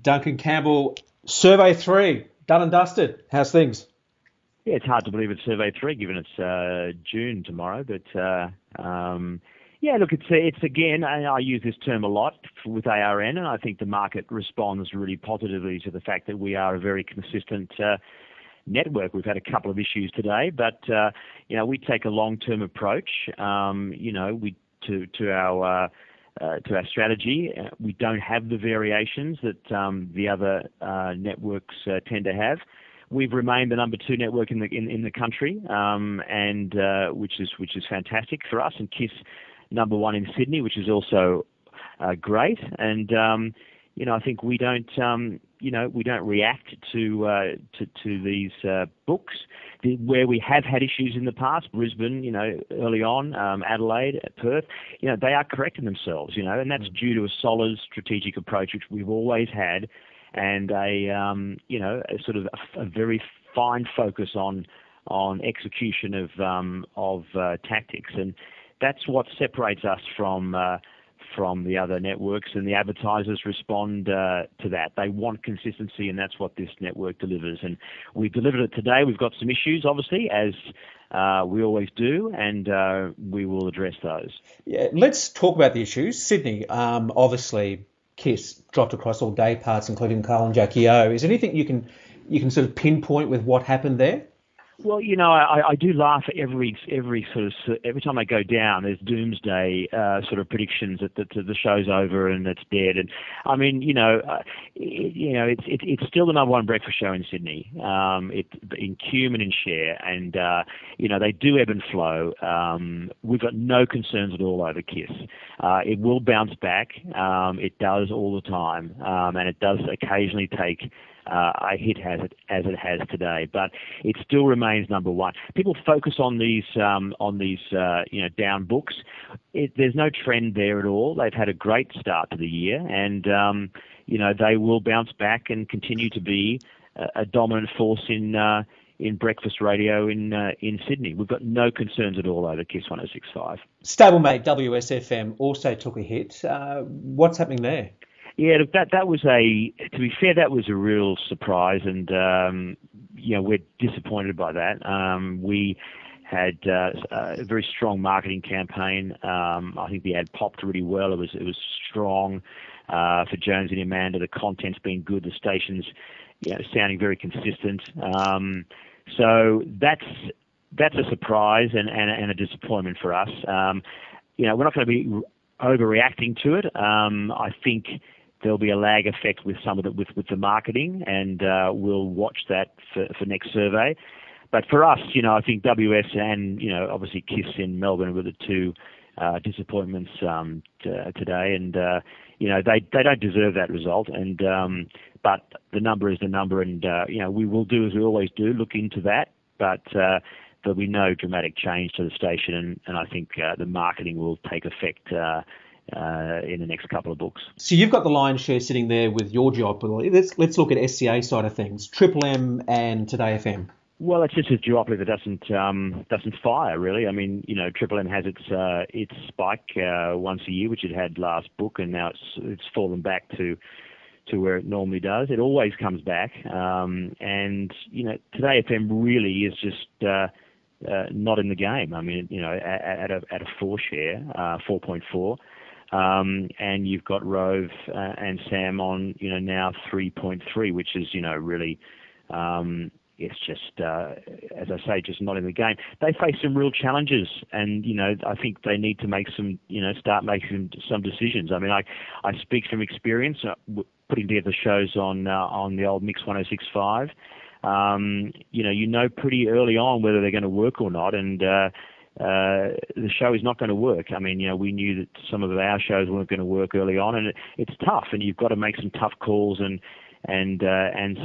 Duncan Campbell, Survey 3, done and dusted. How's things? Yeah, it's hard to believe it's Survey 3 given it's June tomorrow. But, yeah, look, it's again, and I use this term a lot with ARN, and I think the market responds really positively to the fact that we are a very consistent network. We've had a couple of issues today, but, we take a long-term approach, to our strategy. We don't have the variations that the other networks tend to have. We've remained the number 2 network in the country, and which is fantastic for us. And KISS number 1 in Sydney, which is also great. And I think we don't react to these books. Where we have had issues in the past, Brisbane, early on, Adelaide, Perth, they are correcting themselves, and that's due to a solid strategic approach which we've always had, and a sort of a very fine focus on execution of tactics, and that's what separates us from the other networks, and the advertisers respond to that. They want consistency, and that's what this network delivers. And we delivered it today. We've got some issues, obviously, as we always do, and we will address those. Yeah, let's talk about the issues. Sydney, obviously, KISS dropped across all day parts, including Carl and Jackie O. Is there anything you can sort of pinpoint with what happened there? Well, I do laugh at every time I go down. There's doomsday sort of predictions that the show's over and it's dead. And I mean, it's still the number 1 breakfast show in Sydney, in cume and in share, and they do ebb and flow. We've got no concerns at all over KISS. It will bounce back. It does all the time, and it does occasionally take a hit as it has today, but it still remains number 1. People focus on these down books. There's no trend there at all. They've had a great start to the year, and they will bounce back and continue to be a dominant force in breakfast radio in Sydney. We've got no concerns at all over KISS 106.5. Stablemate WSFM also took a hit. What's happening there? Yeah, look, that was to be fair, that was a real surprise, and we're disappointed by that. We had a very strong marketing campaign. I think the ad popped really well. It was strong for Jones and Amanda. The content's been good. The station's sounding very consistent. So that's a surprise and a disappointment for us. We're not going to be overreacting to it. I think there'll be a lag effect with some of with the marketing, and we'll watch that for next survey. But for us, I think WS and obviously KISS in Melbourne were the 2 disappointments today, and they don't deserve that result. And but the number is the number, and we will do as we always do, look into that. But there'll be no dramatic change to the station, and I think the marketing will take effect in the next couple of books. So you've got the lion's share sitting there with your duopoly. Let's look at SCA side of things. Triple M and Today FM. Well, it's just a duopoly that doesn't fire really. I mean, Triple M has its spike once a year, which it had last book, and now it's fallen back to where it normally does. It always comes back, and Today FM really is just not in the game. I mean, at a 4 share, 4.4. And you've got Rove and Sam on, now 3.3, which is, really, it's just, as I say, just not in the game. They face some real challenges, and, I think they need to make some, start making some decisions. I mean, I speak from experience, putting together shows on the old Mix 106.5. Pretty early on whether they're going to work or not, and the show is not going to work. I mean, we knew that some of our shows weren't going to work early on, and it's tough, and you've got to make some tough calls and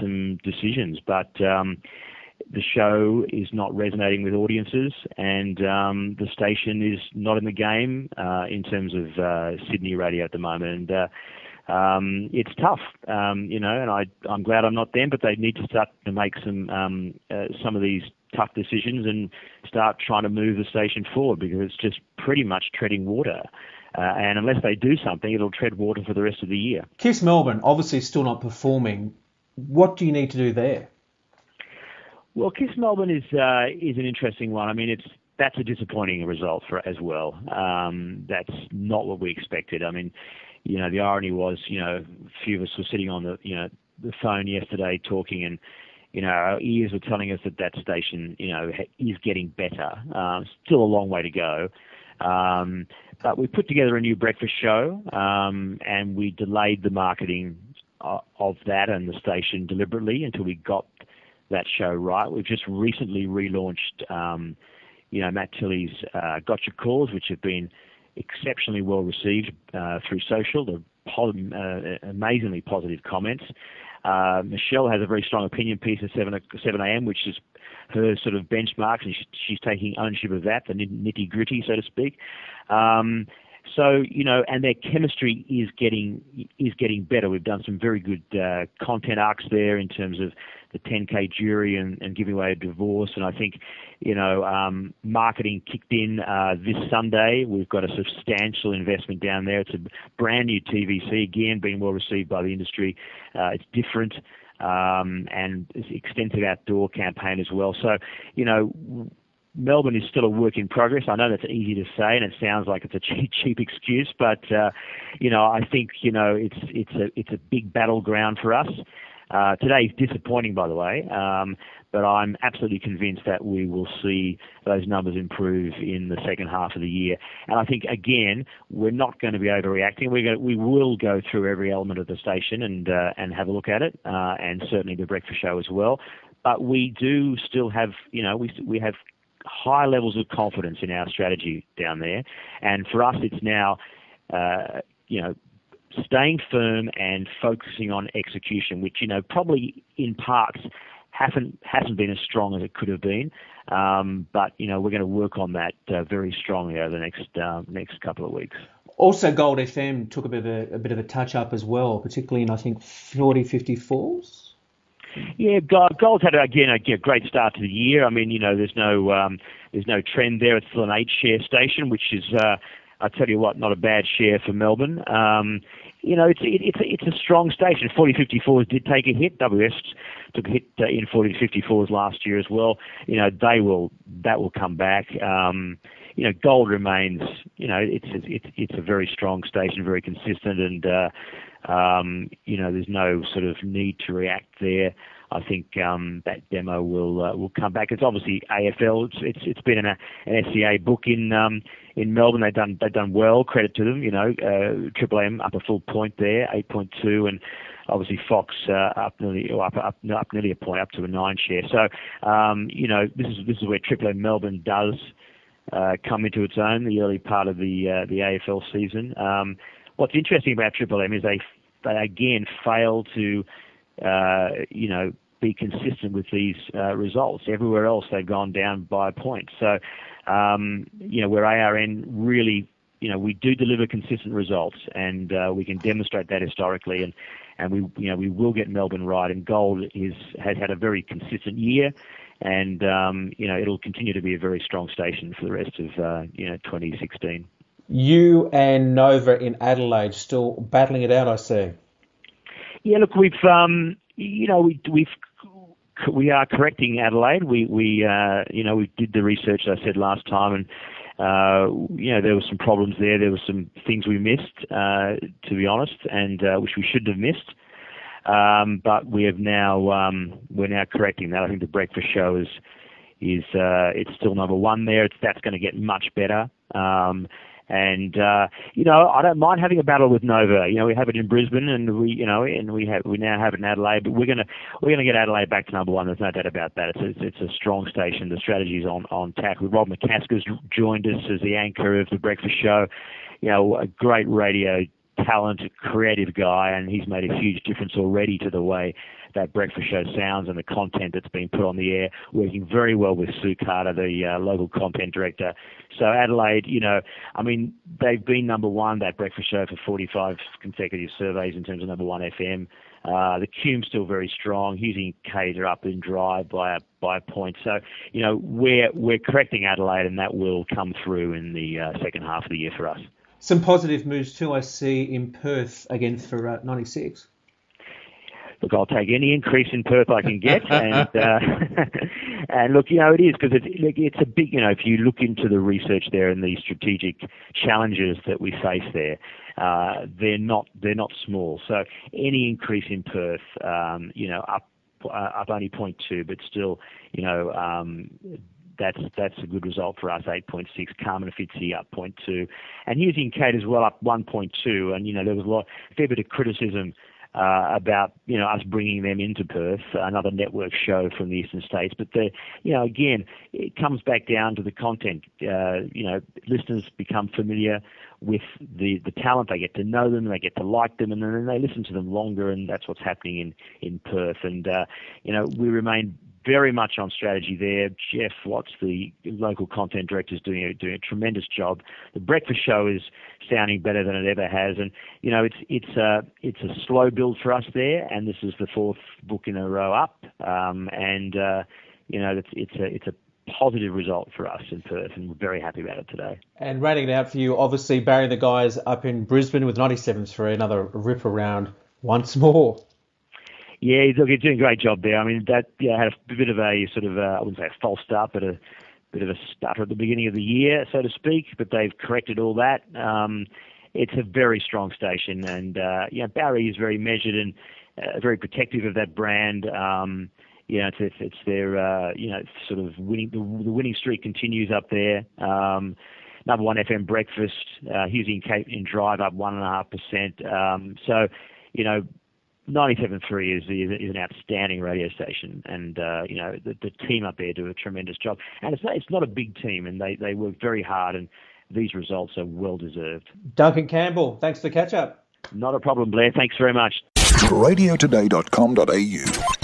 some decisions. But the show is not resonating with audiences, and the station is not in the game in terms of Sydney radio at the moment. And it's tough, and I'm glad I'm not them, but they need to start to make some of these tough decisions and start trying to move the station forward, because it's just pretty much treading water. and unless they do something, it'll tread water for the rest of the year. Kiss Melbourne, obviously still not performing. What do you need to do there? Well, Kiss Melbourne is an interesting one. I mean, that's a disappointing result as well. That's not what we expected. I mean, the irony was, a few of us were sitting on the phone yesterday talking, and our ears were telling us that station, is getting better. Still a long way to go. But we put together a new breakfast show, and we delayed the marketing of that and the station deliberately until we got that show right. We've just recently relaunched, Matt Tilley's Gotcha Calls, which have been exceptionally well received through social. The amazingly positive comments. Michelle has a very strong opinion piece at 7 a.m., which is her sort of benchmarks, and she's taking ownership of that, the nitty gritty, so to speak. So, and their chemistry is getting better. We've done some very good content arcs there in terms of the 10K jury and giving away a divorce. And I think, marketing kicked in this Sunday. We've got a substantial investment down there. It's a brand new TVC, again, being well received by the industry. It's different. And it's extensive outdoor campaign as well. So, Melbourne is still a work in progress. I know that's easy to say, and it sounds like it's a cheap excuse, but I think it's a big battleground for us. Today is disappointing, by the way, but I'm absolutely convinced that we will see those numbers improve in the second half of the year. And I think, again, we're not going to be overreacting. We will go through every element of the station and have a look at it, and certainly the breakfast show as well. But we do still have, we have high levels of confidence in our strategy down there. And for us, it's now, staying firm and focusing on execution, which, probably in parts hasn't been as strong as it could have been. But, we're going to work on that very strongly over the next couple of weeks. Also, Gold FM took a bit of a touch up as well, particularly in, I think, 40-54s. Yeah, Gold's had a great start to the year. I mean, there's no trend there. It's still an 8-share station, which is, I tell you what, not a bad share for Melbourne. It's a strong station. 40-54s did take a hit. WS took a hit in 40-54s last year as well. That will come back. Gold remains. It's a very strong station, very consistent, and there's no sort of need to react there. I think that demo will come back. It's obviously AFL. It's been an SCA book in Melbourne. They've done well. Credit to them. Triple M up a full point there, 8.2, and obviously Fox up nearly a point, up to a 9-share. So this is where Triple M Melbourne does come into its own, the early part of the AFL season. What's interesting about Triple M is they again fail to be consistent with these results. Everywhere else they've gone down by a point. So where ARN really, we do deliver consistent results, and we can demonstrate that historically, and we will get Melbourne right. And Gold has had a very consistent year, and it'll continue to be a very strong station for the rest of 2016. You and Nova in Adelaide still battling it out, I see. Yeah, look, we are correcting Adelaide. We did the research, as I said last time, and there were some problems there. There were some things we missed, to be honest, and which we shouldn't have missed. But we're now correcting that. I think the breakfast show is it's still number one there. That's going to get much better. And I don't mind having a battle with Nova. We have it in Brisbane, and we now have it in Adelaide. But we're gonna get Adelaide back to number one. There's no doubt about that. It's a strong station. The strategy's on tack. Rob McCaskill's joined us as the anchor of the breakfast show. A great radio talent, creative guy, and he's made a huge difference already to the way that breakfast show sounds and the content that's been put on the air, working very well with Sue Carter, the local content director. So Adelaide, they've been number one, that breakfast show, for 45 consecutive surveys in terms of number one FM. The Cume's still very strong. Husey and Kate are up in drive by a point. So, we're correcting Adelaide, and that will come through in the second half of the year for us. Some positive moves too, I see, in Perth again for 96. Look, I'll take any increase in Perth I can get, and and look, it is because it's a big, if you look into the research there and the strategic challenges that we face there, they're not small. So any increase in Perth, up only 0.2, but still, that's a good result for us. 8.6. Carmen Fitzy up 0.2, and Husey and Kate as well up 1.2. And there was a fair bit of criticism about us bringing them into Perth, another network show from the eastern states. But again, it comes back down to the content. Listeners become familiar with the talent. They get to know them, they get to like them, and then they listen to them longer. And that's what's happening in Perth. And we remain very much on strategy there. Jeff Watts, the local content director, is doing a tremendous job. The breakfast show is sounding better than it ever has, and it's a slow build for us there. And this is the fourth book in a row up, it's a positive result for us in Perth, and we're very happy about it today. And rounding it out for you, obviously Barry and the guys up in Brisbane with 97.3, another rip around once more. Yeah, look, he's doing a great job there. I mean, that had a bit of a sort of, I wouldn't say a false start, but a bit of a stutter at the beginning of the year, so to speak, but they've corrected all that. It's a very strong station, and, Barry is very measured and very protective of that brand. It's their, sort of winning, the winning streak continues up there. Number one FM breakfast, Husey and Kate in drive up 1.5%. So, 97.3 is an outstanding radio station, and the team up there do a tremendous job. And it's not a big team, and they work very hard, and these results are well deserved. Duncan Campbell, thanks for the catch up. Not a problem, Blair. Thanks very much. radiotoday.com.au